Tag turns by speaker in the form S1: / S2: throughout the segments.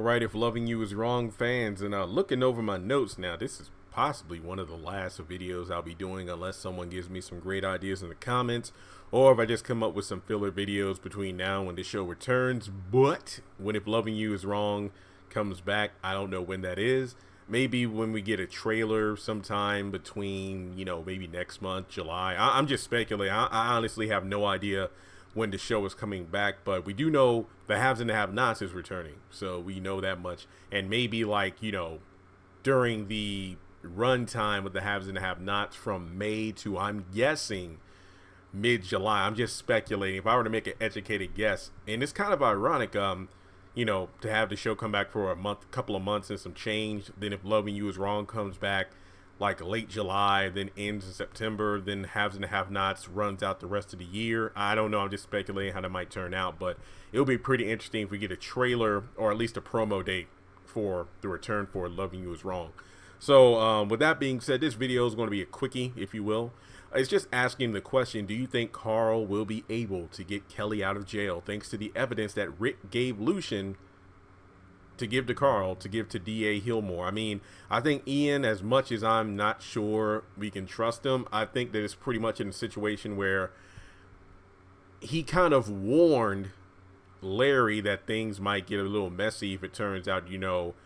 S1: right, if loving you is wrong, fans, and looking over my notes now, this is possibly one of the last videos I'll be doing unless someone gives me some great ideas in the comments, or if I just come up with some filler videos between now and when the show returns. But when If Loving You Is Wrong comes back, I don't know when that is. Maybe when we get a trailer sometime between, maybe next month, July. I'm just speculating. I honestly have no idea when the show is coming back, but we do know the Haves and the Have-Nots is returning, so we know that much. And maybe during the runtime of the Haves and the Have-Nots from May to, I'm guessing, mid-July. I'm just speculating. If I were to make an educated guess, and it's kind of ironic, to have the show come back for a couple of months and some change. Then If Loving You Is Wrong comes back like late July, then ends in September, then Haves and the Have-Nots runs out the rest of the year. I don't know. I'm just speculating how that might turn out, but it'll be pretty interesting if we get a trailer or at least a promo date for the return for Loving You Is Wrong. So with that being said, this video is going to be a quickie, if you will. It's just asking the question, do you think Carl will be able to get Kelly out of jail thanks to the evidence that Rick gave Lucian to give to Carl, to give to DA Hillmore? I mean, I think Ian, as much as I'm not sure we can trust him, I think that it's pretty much in a situation where he kind of warned Larry that things might get a little messy if it turns out,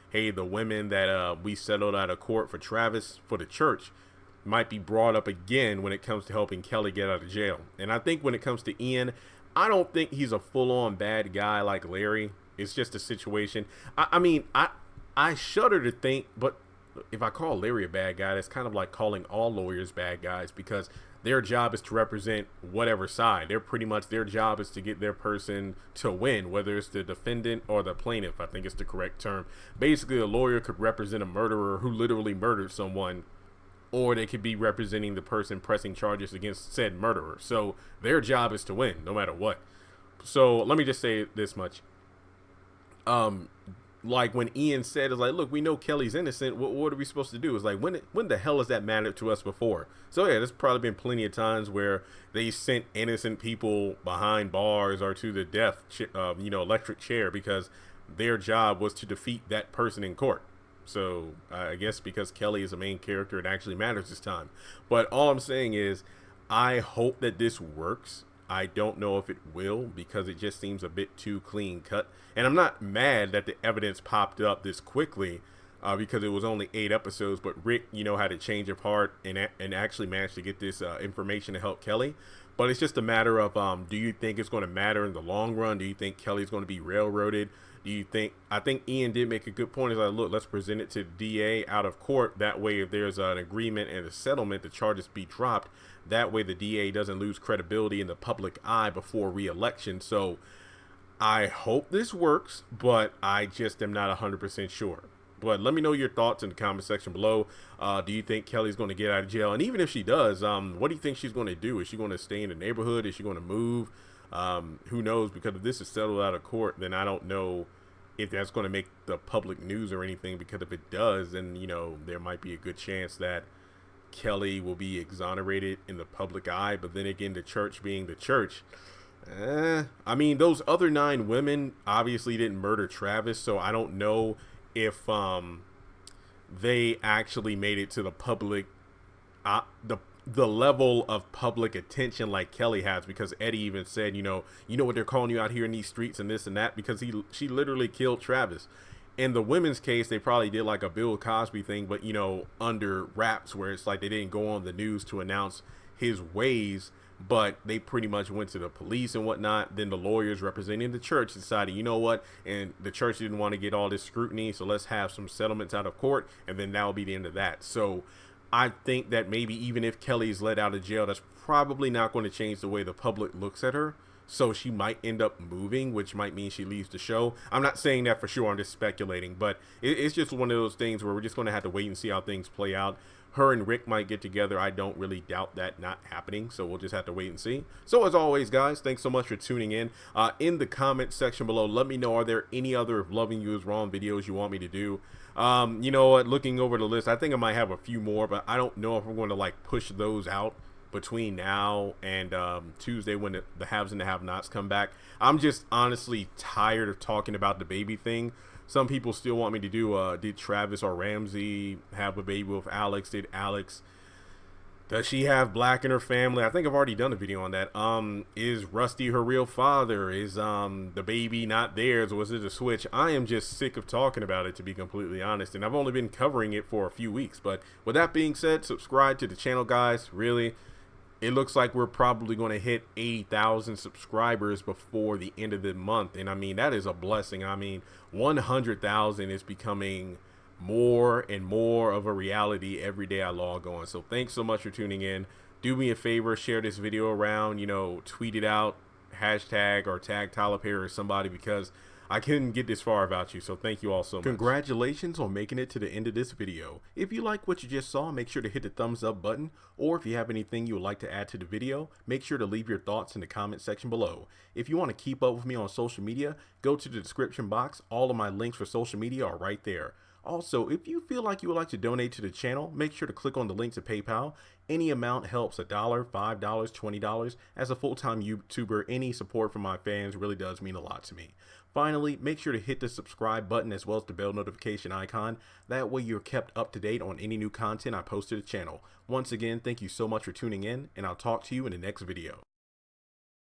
S1: hey, the women that we settled out of court for Travis, for the church, might be brought up again when it comes to helping Kelly get out of jail. And I think when it comes to Ian, I don't think he's a full-on bad guy like Larry. It's just a situation. I shudder to think, but if I call Larry a bad guy, that's kind of like calling all lawyers bad guys, because their job is to represent whatever side. Their job is to get their person to win, whether it's the defendant or the plaintiff, I think it's the correct term. Basically, a lawyer could represent a murderer who literally murdered someone, or they could be representing the person pressing charges against said murderer. So their job is to win no matter what. So let me just say this much. Like when Ian said, it's like, look, we know Kelly's innocent. What are we supposed to do? It's like, when the hell has that mattered to us before? So yeah, there's probably been plenty of times where they sent innocent people behind bars or to the death, electric chair, because their job was to defeat that person in court. So I guess because Kelly is a main character, it actually matters this time. But all I'm saying is, I hope that this works. I don't know if it will, because it just seems a bit too clean cut. And I'm not mad that the evidence popped up this quickly, because it was only 8 episodes. But Rick, had to change of heart and actually managed to get this information to help Kelly. But it's just a matter of, do you think it's going to matter in the long run? Do you think Kelly's going to be railroaded? I think Ian did make a good point. Is like, look, let's present it to the DA out of court. That way, if there's an agreement and a settlement, the charges be dropped. That way, the DA doesn't lose credibility in the public eye before re-election. So I hope this works, but I just am not 100% sure. But let me know your thoughts in the comment section below. Do you think Kelly's going to get out of jail? And even if she does, what do you think she's going to do? Is she going to stay in the neighborhood? Is she going to move? Who knows? Because if this is settled out of court, then I don't know if that's going to make the public news or anything. Because if it does, then there might be a good chance that Kelly will be exonerated in the public eye. But then again, the church being the church, those other 9 women obviously didn't murder Travis, so I don't know if they actually made it to the public, the level of public attention like Kelly has, because Eddie even said, what they're calling you out here in these streets and this and that, because she literally killed Travis. In the women's case, they probably did like a Bill Cosby thing, but under wraps, where it's like they didn't go on the news to announce his ways, but they pretty much went to the police and whatnot. Then the lawyers representing the church decided, and the church didn't want to get all this scrutiny, so let's have some settlements out of court, and then that'll be the end of that. So I think that maybe even if Kelly's let out of jail, that's probably not going to change the way the public looks at her. So she might end up moving, which might mean she leaves the show. I'm not saying that for sure. I'm just speculating. But it's just one of those things where we're just going to have to wait and see how things play out. Her and Rick might get together. I don't really doubt that not happening. So we'll just have to wait and see. So as always, guys, thanks so much for tuning in. In the comment section below, let me know, are there any other If Loving You Is Wrong videos you want me to do? You know what? Looking over the list, I think I might have a few more, but I don't know if I'm going to push those out between now and Tuesday when the Haves and the Have-Nots come back. I'm just honestly tired of talking about the baby thing. Some people still want me to do, did Travis or Ramsey have a baby with Alex? Did Alex, does she have black in her family? I think I've already done a video on that. Is Rusty her real father? Is the baby not theirs? Was it a switch? I am just sick of talking about it, to be completely honest, and I've only been covering it for a few weeks. But with that being said, subscribe to the channel, guys. Really, it looks like we're probably going to hit 80,000 subscribers before the end of the month, and I mean, that is a blessing. I mean, 100,000 is becoming more and more of a reality every day I log on. So thanks so much for tuning in. Do me a favor, share this video around, tweet it out, hashtag or tag Tyler Perry or somebody, because I couldn't get this far without you. So thank you all so much. Congratulations on making it to the end of this video. If you like what you just saw, make sure to hit the thumbs up button, or if you have anything you would like to add to the video, make sure to leave your thoughts in the comment section below. If you want to keep up with me on social media, go to the description box. All of my links for social media are right there. Also, if you feel like you would like to donate to the channel, make sure to click on the link to PayPal. Any amount helps. $1, $5, $20. As a full-time YouTuber, any support from my fans really does mean a lot to me. Finally, make sure to hit the subscribe button as well as the bell notification icon. That way you're kept up to date on any new content I post to the channel. Once again, thank you so much for tuning in, and I'll talk to you in the next video.